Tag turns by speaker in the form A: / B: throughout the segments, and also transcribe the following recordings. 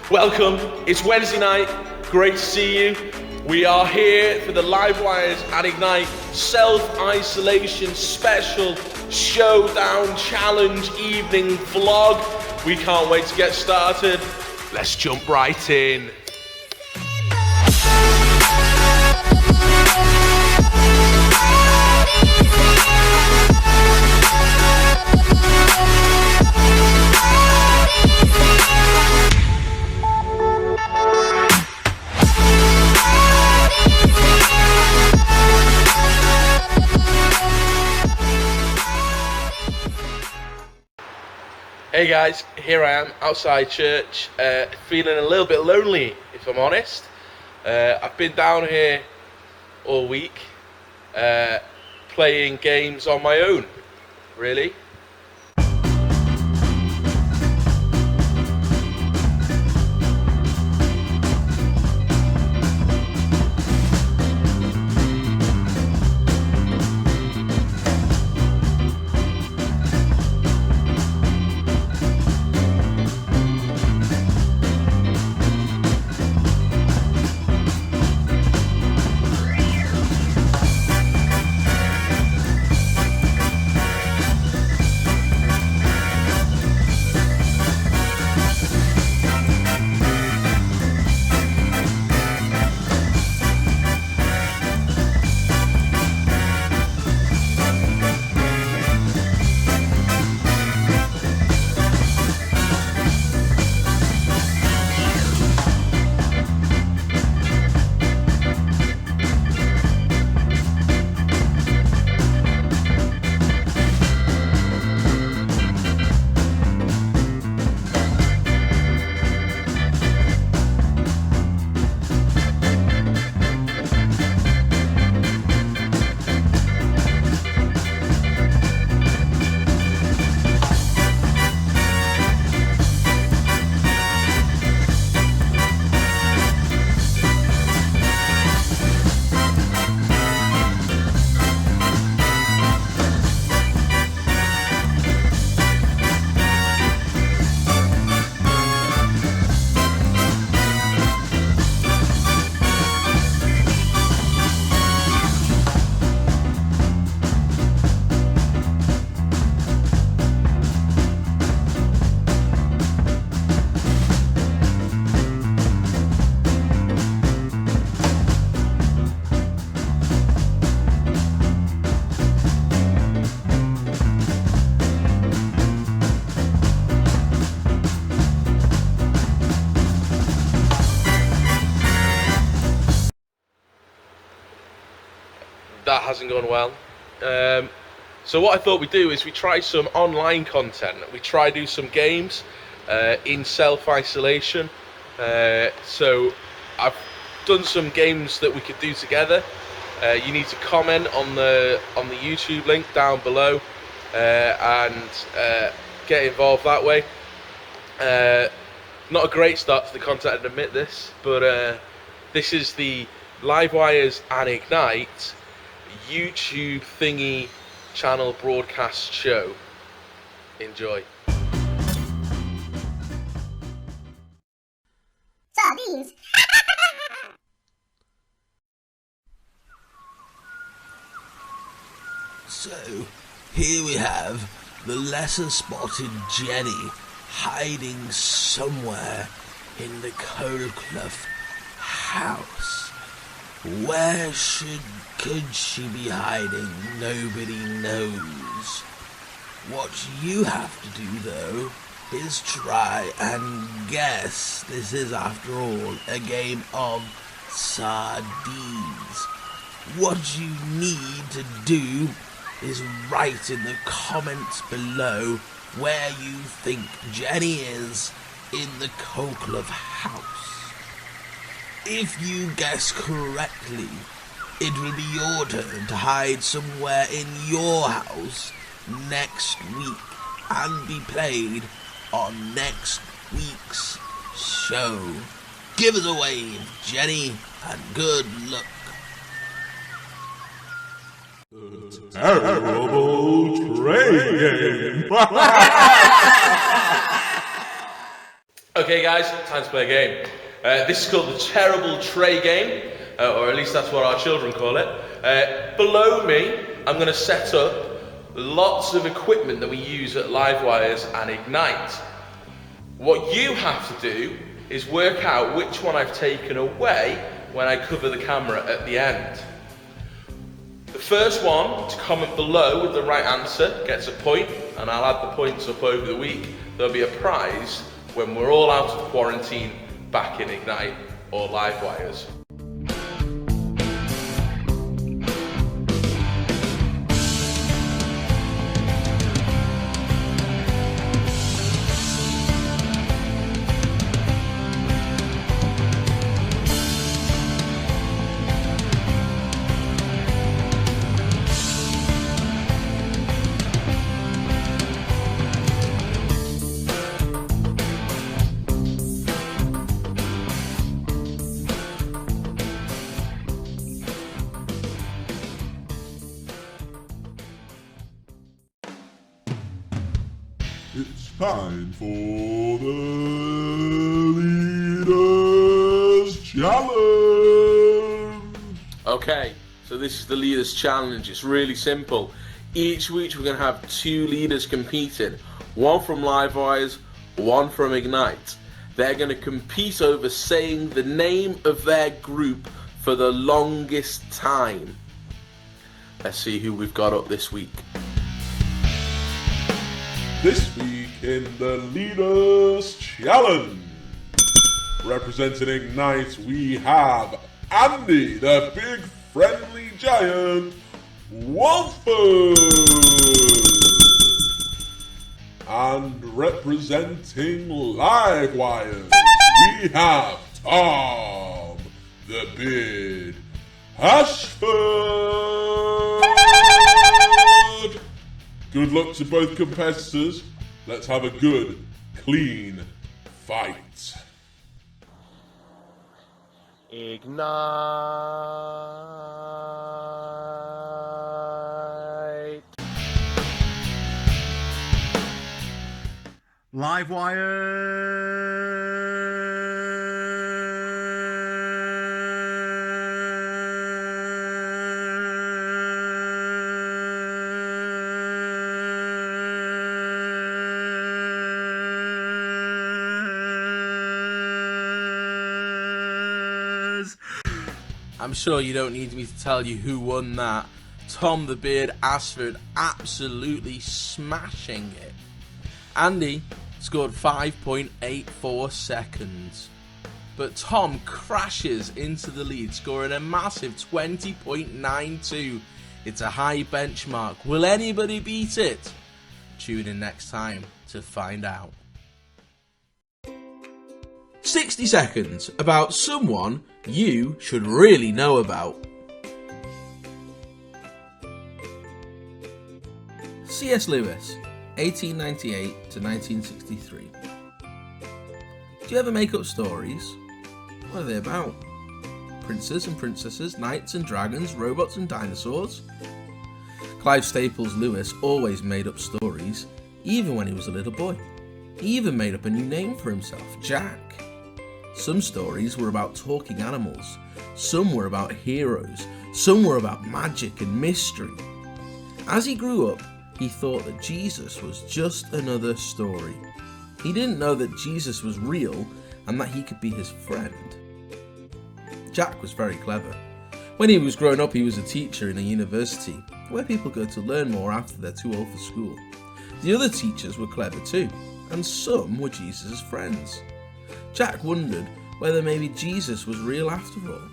A: Welcome, it's Wednesday night, great to see you. We are here for the Livewires and Ignite self-isolation special showdown challenge evening vlog. We can't wait to get started. Let's jump right in. Hey guys, here I am outside church, feeling a little bit lonely if I'm honest. I've been down here all week playing games on my own, really. That hasn't gone well. So what I thought we'd do is we try some online content. We try do some games in self-isolation. So I've done some games that we could do together. You need to comment on the YouTube link down below and get involved that way. Not a great start to the content, I'd admit this, but this is the Livewires and Ignite YouTube thingy channel broadcast show. Enjoy.
B: Sardines.
C: So, here we have the lesser spotted Jenny hiding somewhere in the Carlisle house. Where could she be hiding? Nobody knows. What you have to do, though, is try and guess. This is, after all, a game of sardines. What you need to do is write in the comments below where you think Jenny is in the Carlisle house. If you guess correctly, it will be your turn to hide somewhere in your house next week and be played on next week's show. Give us a wave, Jenny, and good luck.
D: Terrible train game.
A: Okay guys, time to play a game. This is called the Terrible Tray Game, or at least that's what our children call it. Below me, I'm going to set up lots of equipment that we use at Livewires and Ignite. What you have to do is work out which one I've taken away when I cover the camera at the end. The first one to comment below with the right answer gets a point, and I'll add the points up over the week. There'll be a prize when we're all out of quarantine back in Ignite or Livewires.
B: It's time for the Leaders Challenge!
A: Okay, so this is the Leaders Challenge. It's really simple. Each week we're going to have 2 leaders competing. One from Livewires, one from Ignite. They're going to compete over saying the name of their group for the longest time. Let's see who we've got up this week.
B: This week in the Leaders Challenge, representing Ignite, we have Andy, the big friendly giant, Watford. And representing Livewires, we have Tom, the big Ashford. Good luck to both competitors. Let's have a good, clean fight.
A: Ignite.
C: I'm sure you don't need me to tell you who won that. Tom the Beard Ashford absolutely smashing it. Andy scored 5.84 seconds. But Tom crashes into the lead, scoring a massive 20.92. It's a high benchmark. Will anybody beat it? Tune in next time to find out. 60 seconds about someone you should really know about. C.S. Lewis, 1898 to 1963. Do you ever make up stories? What are they about? Princes and princesses, knights and dragons, robots and dinosaurs? Clive Staples Lewis always made up stories, even when he was a little boy. He even made up a new name for himself, Jack. Some stories were about talking animals, some were about heroes, some were about magic and mystery. As he grew up, he thought that Jesus was just another story. He didn't know that Jesus was real and that he could be his friend. Jack was very clever. When he was growing up, he was a teacher in a university, where people go to learn more after they're too old for school. The other teachers were clever too, and some were Jesus' friends. Jack wondered whether maybe Jesus was real after all.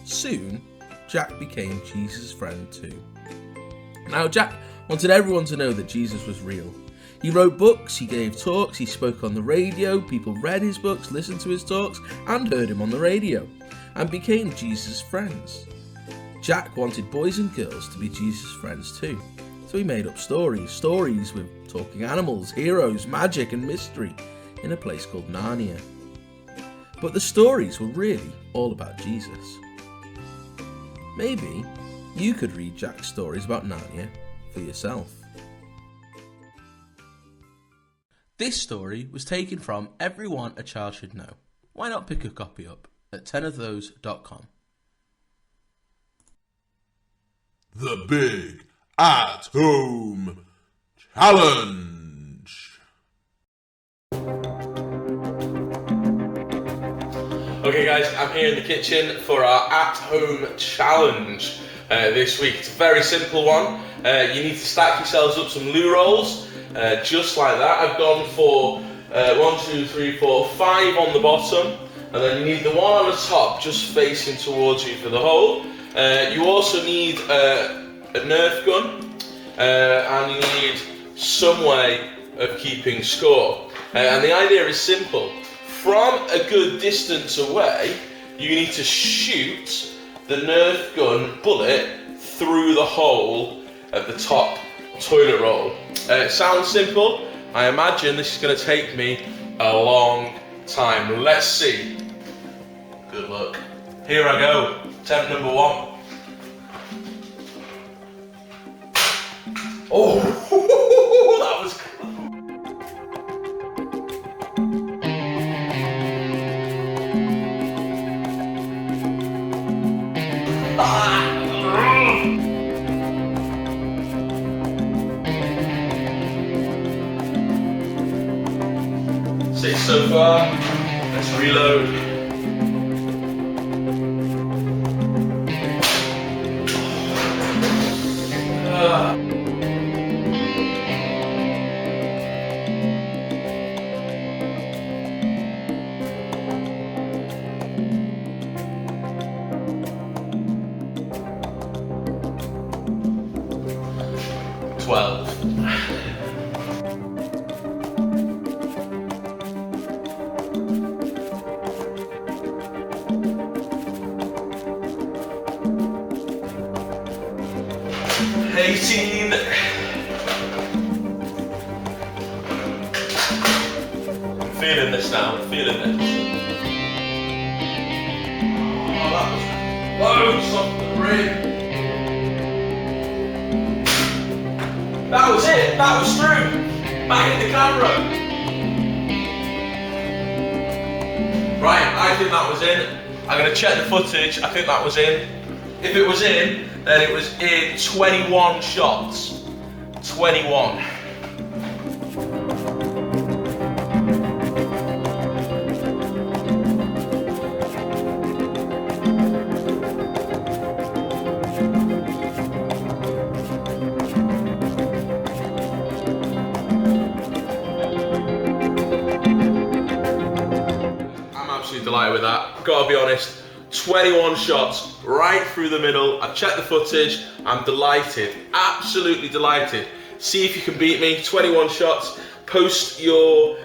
C: Soon, Jack became Jesus' friend too. Now, Jack wanted everyone to know that Jesus was real. He wrote books, he gave talks, he spoke on the radio, people read his books, listened to his talks, and heard him on the radio, and became Jesus' friends. Jack wanted boys and girls to be Jesus' friends too, so he made up stories with talking animals, heroes, magic, and mystery in a place called Narnia. But the stories were really all about Jesus. Maybe you could read Jack's stories about Narnia for yourself. This story was taken from Everyone a Child Should Know. Why not pick a copy up at 10ofthose.com.
B: The Big At Home Challenge.
A: Okay guys, I'm here in the kitchen for our at-home challenge this week. It's a very simple one. You need to stack yourselves up some loo rolls, just like that. I've gone for 1, 2, 3, 4, 5 on the bottom, and then you need the one on the top just facing towards you for the hole. You also need a Nerf gun, and you need some way of keeping score. And the idea is simple. From a good distance away, you need to shoot the Nerf gun bullet through the hole at the top toilet roll. It sounds simple. I imagine this is going to take me a long time. Let's see. Good luck. Here I go. Attempt number 1. Oh, that was close. Six so far. Let's reload. Ah. 12. Eighteen. I'm feeling this now, I'm feeling this. Oh, that was close off the rim. That was it, that was through. Back in the camera. Right, I think that was in. I'm going to check the footage, I think that was in. If it was in, then it was in 21 shots. 21. I'm absolutely delighted with that. Gotta be honest. 21 shots right through the middle. I've checked the footage. I'm delighted, absolutely delighted. See if you can beat me. 21 shots. Post your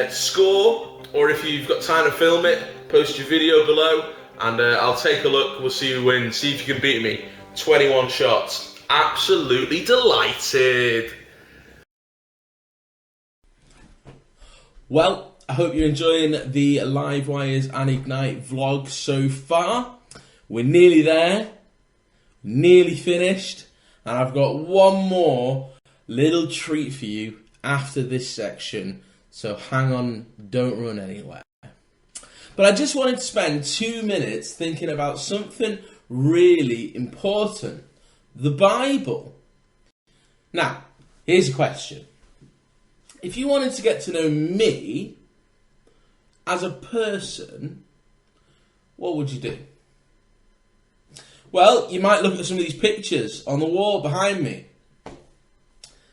A: score, or if you've got time to film it, post your video below, and I'll take a look. We'll see who wins. See if you can beat me. 21 shots. Absolutely delighted.
C: Well, I hope you're enjoying the Livewires and Ignite vlog so far. We're nearly there, nearly finished, and I've got one more little treat for you after this section, so hang on, don't run anywhere. But I just wanted to spend 2 minutes thinking about something really important, the Bible. Now, here's a question. If you wanted to get to know me as a person, what would you do? Well, you might look at some of these pictures on the wall behind me.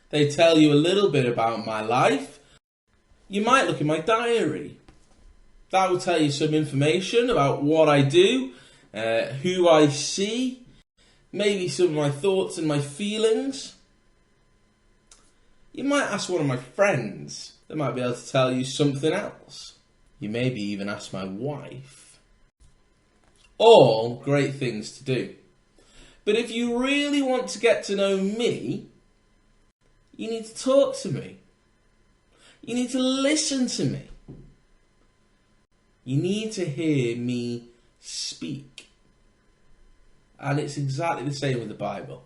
C: They tell you a little bit about my life. You might look in my diary. That will tell you some information about what I do, who I see, maybe some of my thoughts and my feelings. You might ask one of my friends. They might be able to tell you something else. You maybe even ask my wife. All great things to do. But if you really want to get to know me, you need to talk to me. You need to listen to me. You need to hear me speak. And it's exactly the same with the Bible.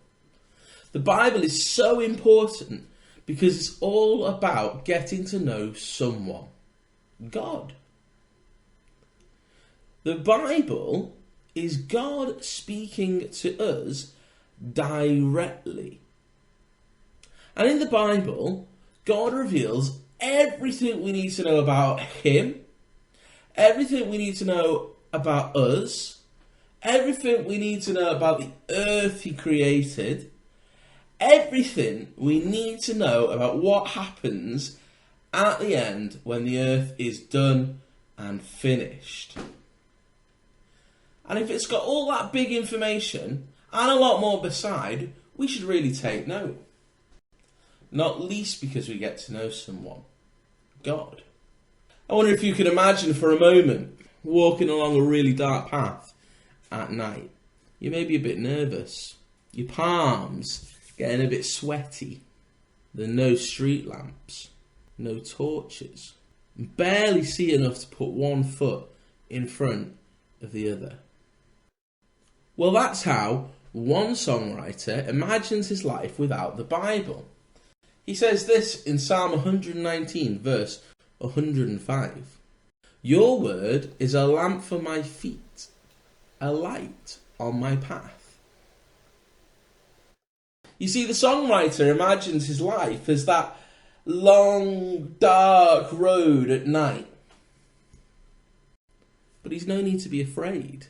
C: The Bible is so important because it's all about getting to know someone, God. The Bible is God speaking to us directly. And in the Bible, God reveals everything we need to know about Him, everything we need to know about us, everything we need to know about the earth He created, everything we need to know about what happens at the end when the earth is done and finished. And if it's got all that big information and a lot more beside, we should really take note. Not least because we get to know someone, God. I wonder if you can imagine for a moment walking along a really dark path at night. You may be a bit nervous. Your palms getting a bit sweaty. There are no street lamps, no torches. You barely see enough to put one foot in front of the other. Well, that's how one songwriter imagines his life without the Bible. He says this in Psalm 119, verse 105. Your word is a lamp for my feet, a light on my path. You see, the songwriter imagines his life as that long, dark road at night. But he's no need to be afraid,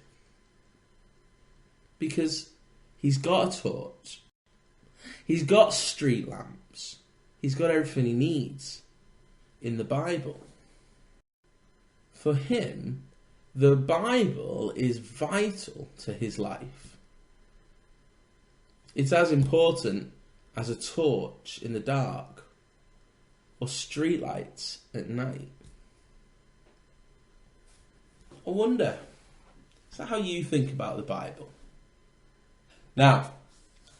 C: because he's got a torch, he's got street lamps, he's got everything he needs in the Bible. For him, the Bible is vital to his life. It's as important as a torch in the dark or streetlights at night. I wonder, is that how you think about the Bible? Now,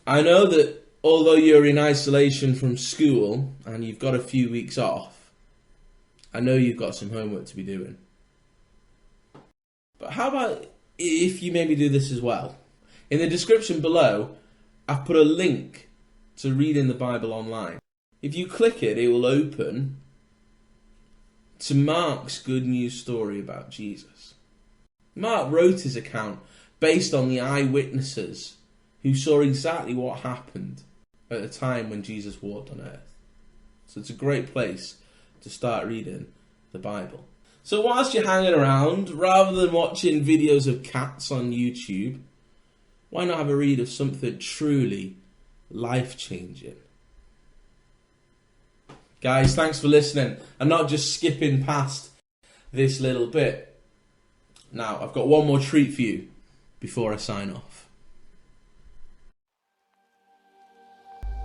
C: I know that although you're in isolation from school and you've got a few weeks off, I know you've got some homework to be doing. But how about if you maybe do this as well? In the description below, I've put a link to reading the Bible online. If you click it, it will open to Mark's good news story about Jesus. Mark wrote his account based on the eyewitnesses who saw exactly what happened at the time when Jesus walked on earth. So it's a great place to start reading the Bible. So whilst you're hanging around, rather than watching videos of cats on YouTube, why not have a read of something truly life-changing? Guys, thanks for listening and not just skipping past this little bit. Now, I've got one more treat for you before I sign off.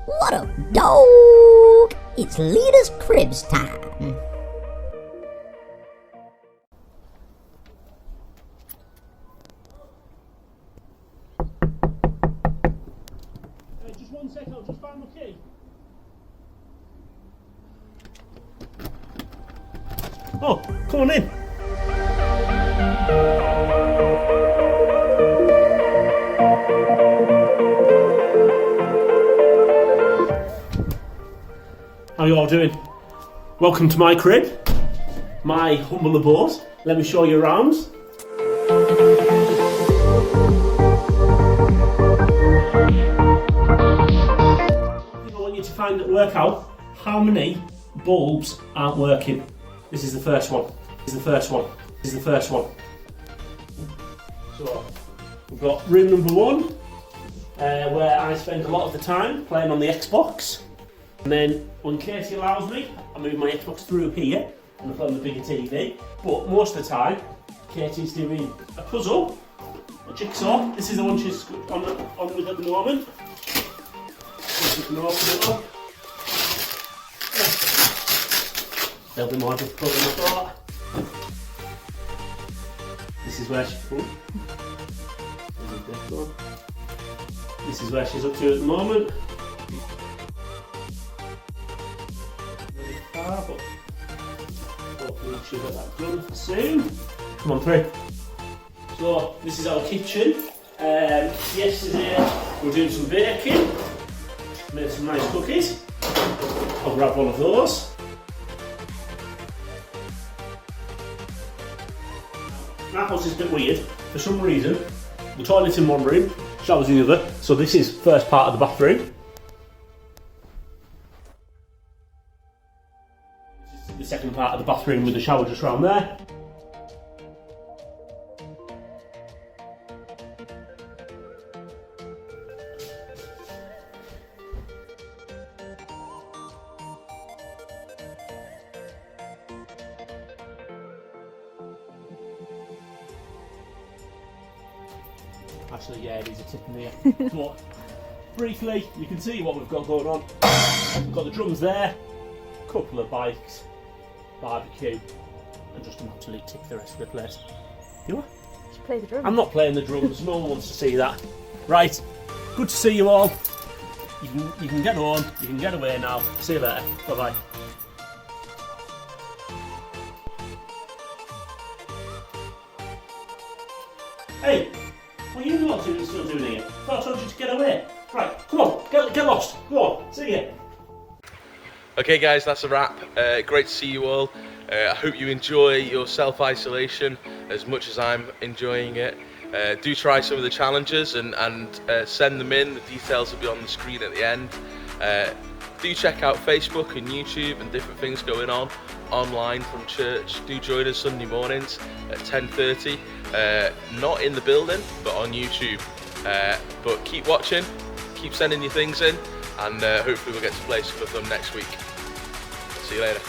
D: What up, dog? It's Leader's Cribs time.
E: Just 1 sec, I'll just find my key. Oh, come on in. How are you all doing? Welcome to my crib, my humble abode. Let me show you around. I want you to work out how many bulbs aren't working. This is the first one. This is the first one. This is the first one. So we've got room number 1, where I spend a lot of the time playing on the Xbox. And then when Katie allows me, I move my Xbox through here and I play on the bigger TV. But most of the time, Katie's doing a puzzle, a jigsaw. This is the one she's on with at the moment. So you can open it up. There'll be more difficult than I thought. This is where this is where she's up to at the moment. But hopefully she'll get that done soon. Come on through. So this is our kitchen. Yesterday we were doing some baking, made some nice cookies. I'll grab one of those. Our house is a bit weird. For some reason, the toilet's in one room, shower's in the other. So this is first part of the bathroom. This is the second part of the bathroom with the shower just round there. Actually, yeah, it is a tip in here. But briefly, you can see what we've got going on. We've got the drums there, a couple of bikes, barbecue, and just an absolute tip for the rest of the place. You are?
F: Should play the drums.
E: I'm not playing the drums, no one wants to see that. Right, good to see you all. You can get home, you can get away now. See you later, bye-bye. Hey! What are you lot still doing here? I thought I told you to get away. Right, come on, get lost. Go on, see ya.
A: Okay guys, that's a wrap. Great to see you all. I hope you enjoy your self-isolation as much as I'm enjoying it. Do try some of the challenges and send them in. The details will be on the screen at the end. Do check out Facebook and YouTube and different things going on online from church. Do join us Sunday mornings at 10:30. Not in the building, but on YouTube. But keep watching, keep sending your things in, and hopefully we'll get to play some of them next week. See you later.